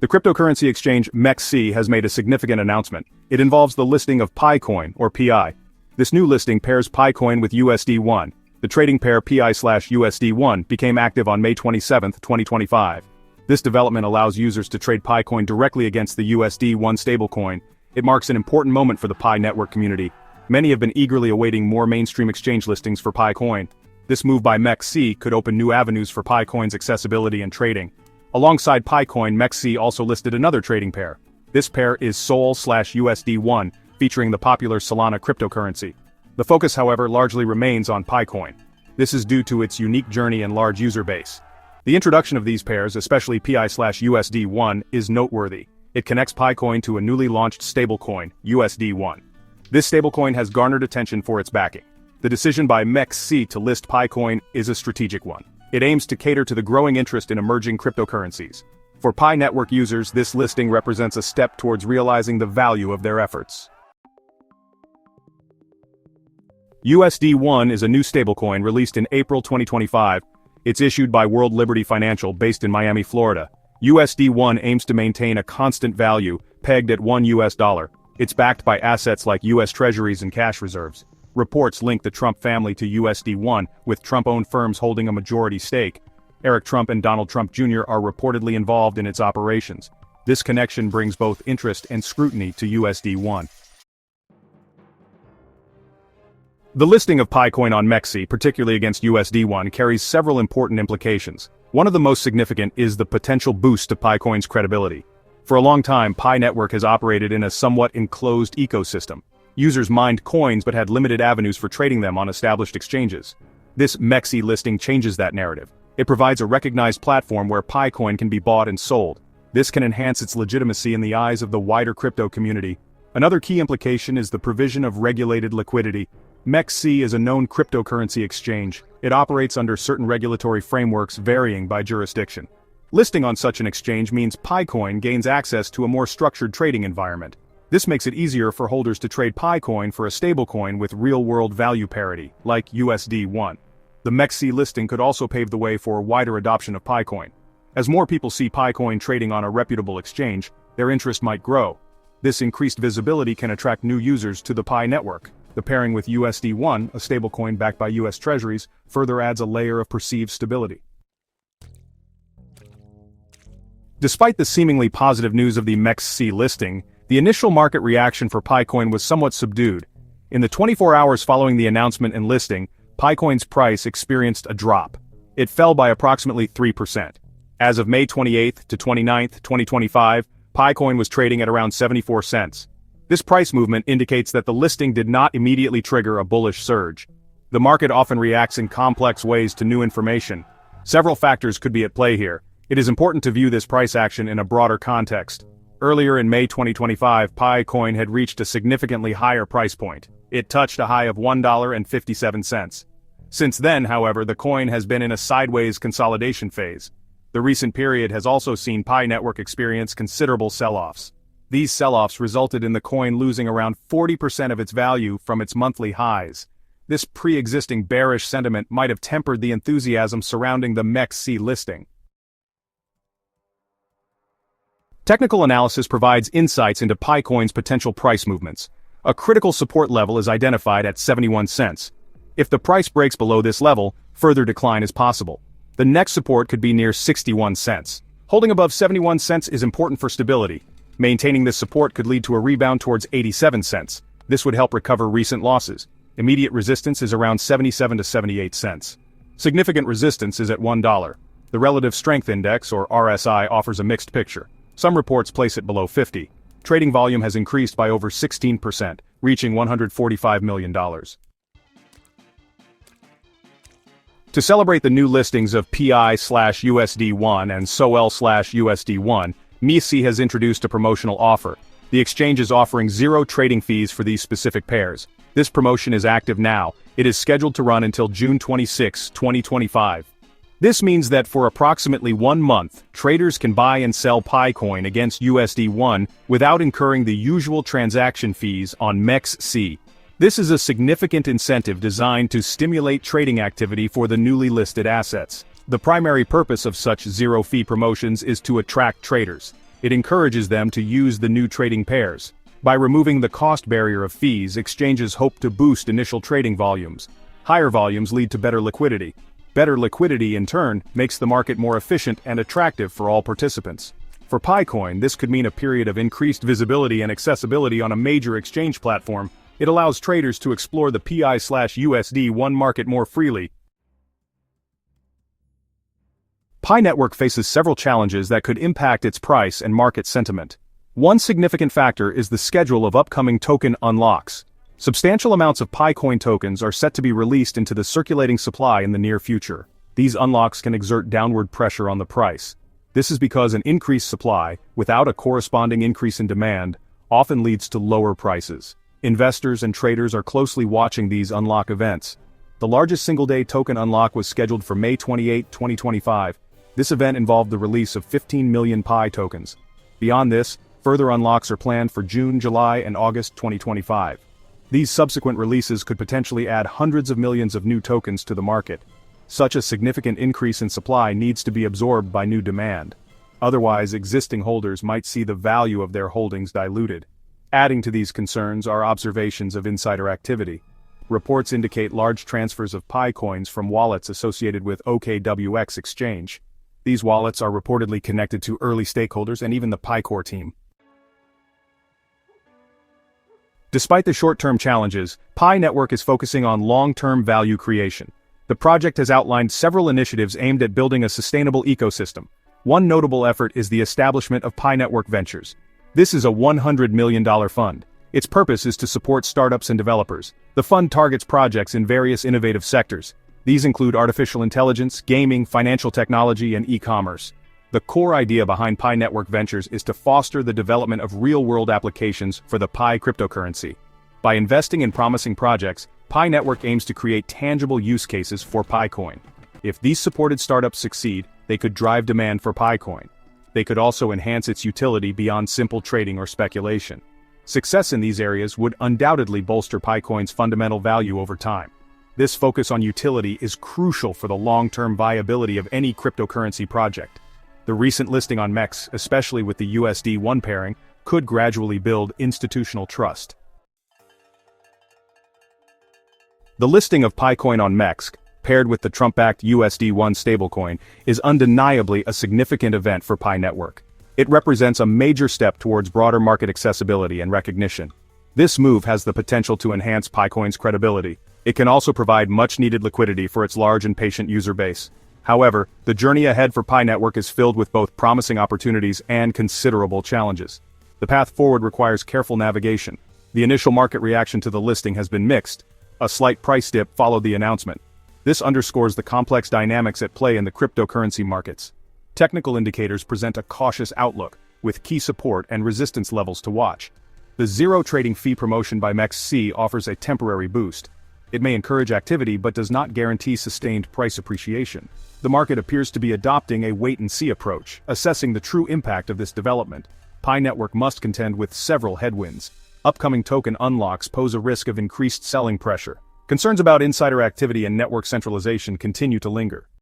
The cryptocurrency exchange MEXC has made a significant announcement. It involves the listing of PiCoin, or PI. This new listing pairs PiCoin with USD1. The trading pair PI/USD1 became active on May 27, 2025. This development allows users to trade PiCoin directly against the USD1 stablecoin. It marks an important moment for the Pi network community. Many have been eagerly awaiting more mainstream exchange listings for PiCoin. This move by MEXC could open new avenues for PiCoin's accessibility and trading. Alongside PiCoin, MEXC also listed another trading pair. This pair is SOL/USD1, featuring the popular Solana cryptocurrency. The focus, however, largely remains on PiCoin. This is due to its unique journey and large user base. The introduction of these pairs, especially PI/USD1, is noteworthy. It connects PiCoin to a newly launched stablecoin, USD1. This stablecoin has garnered attention for its backing. The decision by MEXC to list PiCoin is a strategic one. It aims to cater to the growing interest in emerging cryptocurrencies. For Pi network users, this listing represents a step towards realizing the value of their efforts. USD1 is a new stablecoin released in April 2025. It's issued by World Liberty Financial based in Miami, Florida. USD1 aims to maintain a constant value, pegged at $1. It's backed by assets like US Treasuries and cash reserves. Reports link the Trump family to USD1, with Trump-owned firms holding a majority stake. Eric Trump and Donald Trump Jr. are reportedly involved in its operations. This connection brings both interest and scrutiny to USD1. The listing of PiCoin on MEXC, particularly against USD1, carries several important implications. One of the most significant is the potential boost to PiCoin's credibility. For a long time, Pi network has operated in a somewhat enclosed ecosystem. Users mined coins but had limited avenues for trading them on established exchanges. This MEXC listing changes that narrative. It provides a recognized platform where PiCoin can be bought and sold. This can enhance its legitimacy in the eyes of the wider crypto community. Another key implication is the provision of regulated liquidity. MEXC is a known cryptocurrency exchange. It operates under certain regulatory frameworks varying by jurisdiction. Listing on such an exchange means PiCoin gains access to a more structured trading environment. This makes it easier for holders to trade PiCoin for a stablecoin with real-world value parity, like USD1. The MEXC listing could also pave the way for wider adoption of PiCoin. As more people see PiCoin trading on a reputable exchange, their interest might grow. This increased visibility can attract new users to the Pi network. The pairing with USD1, a stablecoin backed by US Treasuries, further adds a layer of perceived stability. Despite the seemingly positive news of the MEXC listing, the initial market reaction for PiCoin was somewhat subdued. In the 24 hours following the announcement and listing, PiCoin's price experienced a drop. It fell by approximately 3%. As of May 28 to 29, 2025, PiCoin was trading at around 74 cents. This price movement indicates that the listing did not immediately trigger a bullish surge. The market often reacts in complex ways to new information. Several factors could be at play here. It is important to view this price action in a broader context. Earlier in May 2025, PiCoin had reached a significantly higher price point. It touched a high of $1.57. Since then, however, the coin has been in a sideways consolidation phase. The recent period has also seen Pi network experience considerable sell-offs. These sell-offs resulted in the coin losing around 40% of its value from its monthly highs. This pre-existing bearish sentiment might have tempered the enthusiasm surrounding the MEXC listing. Technical analysis provides insights into PiCoin's potential price movements. A critical support level is identified at 71 cents. If the price breaks below this level, further decline is possible. The next support could be near 61 cents. Holding above 71 cents is important for stability. Maintaining this support could lead to a rebound towards 87 cents. This would help recover recent losses. Immediate resistance is around 77 to 78 cents. Significant resistance is at $1. The Relative Strength Index, or RSI, offers a mixed picture. Some reports place it below 50. Trading volume has increased by over 16%, reaching $145 million. To celebrate the new listings of PI/USD1 and SOL/USD1, MEXC has introduced a promotional offer. The exchange is offering zero trading fees for these specific pairs. This promotion is active now. It is scheduled to run until June 26, 2025. This means that for approximately 1 month, traders can buy and sell PiCoin against USD1 without incurring the usual transaction fees on MEXC. This is a significant incentive designed to stimulate trading activity for the newly listed assets. The primary purpose of such zero-fee promotions is to attract traders. It encourages them to use the new trading pairs. By removing the cost barrier of fees, exchanges hope to boost initial trading volumes. Higher volumes lead to better liquidity. Better liquidity, in turn, makes the market more efficient and attractive for all participants. For PiCoin, this could mean a period of increased visibility and accessibility on a major exchange platform. It allows traders to explore the Pi/USD1 market more freely. Pi Network faces several challenges that could impact its price and market sentiment. One significant factor is the schedule of upcoming token unlocks. Substantial amounts of PiCoin tokens are set to be released into the circulating supply in the near future. These unlocks can exert downward pressure on the price. This is because an increased supply, without a corresponding increase in demand, often leads to lower prices. Investors and traders are closely watching these unlock events. The largest single-day token unlock was scheduled for May 28, 2025. This event involved the release of 15 million Pi tokens. Beyond this, further unlocks are planned for June, July, and August 2025. These subsequent releases could potentially add hundreds of millions of new tokens to the market. Such a significant increase in supply needs to be absorbed by new demand. Otherwise, existing holders might see the value of their holdings diluted. Adding to these concerns are observations of insider activity. Reports indicate large transfers of Pi coins from wallets associated with OKWX exchange. These wallets are reportedly connected to early stakeholders and even the PiCore team. Despite the short-term challenges, Pi Network is focusing on long-term value creation. The project has outlined several initiatives aimed at building a sustainable ecosystem. One notable effort is the establishment of Pi Network Ventures. This is a $100 million fund. Its purpose is to support startups and developers. The fund targets projects in various innovative sectors. These include artificial intelligence, gaming, financial technology, and e-commerce. The core idea behind Pi Network Ventures is to foster the development of real-world applications for the Pi cryptocurrency. By investing in promising projects, Pi Network aims to create tangible use cases for PiCoin. If these supported startups succeed, they could drive demand for PiCoin. They could also enhance its utility beyond simple trading or speculation. Success in these areas would undoubtedly bolster PiCoin's fundamental value over time. This focus on utility is crucial for the long-term viability of any cryptocurrency project. The recent listing on MEX, especially with the USD1 pairing, could gradually build institutional trust. The listing of PiCoin on MEX, paired with the Trump-backed USD1 stablecoin, is undeniably a significant event for Pi Network. It represents a major step towards broader market accessibility and recognition. This move has the potential to enhance PiCoin's credibility. It can also provide much-needed liquidity for its large and patient user base. However, the journey ahead for Pi Network is filled with both promising opportunities and considerable challenges. The path forward requires careful navigation. The initial market reaction to the listing has been mixed. A slight price dip followed the announcement. This underscores the complex dynamics at play in the cryptocurrency markets. Technical indicators present a cautious outlook, with key support and resistance levels to watch. The zero trading fee promotion by MEXC offers a temporary boost. It may encourage activity but does not guarantee sustained price appreciation. The market appears to be adopting a wait-and-see approach, assessing the true impact of this development. Pi Network must contend with several headwinds. Upcoming token unlocks pose a risk of increased selling pressure. Concerns about insider activity and network centralization continue to linger.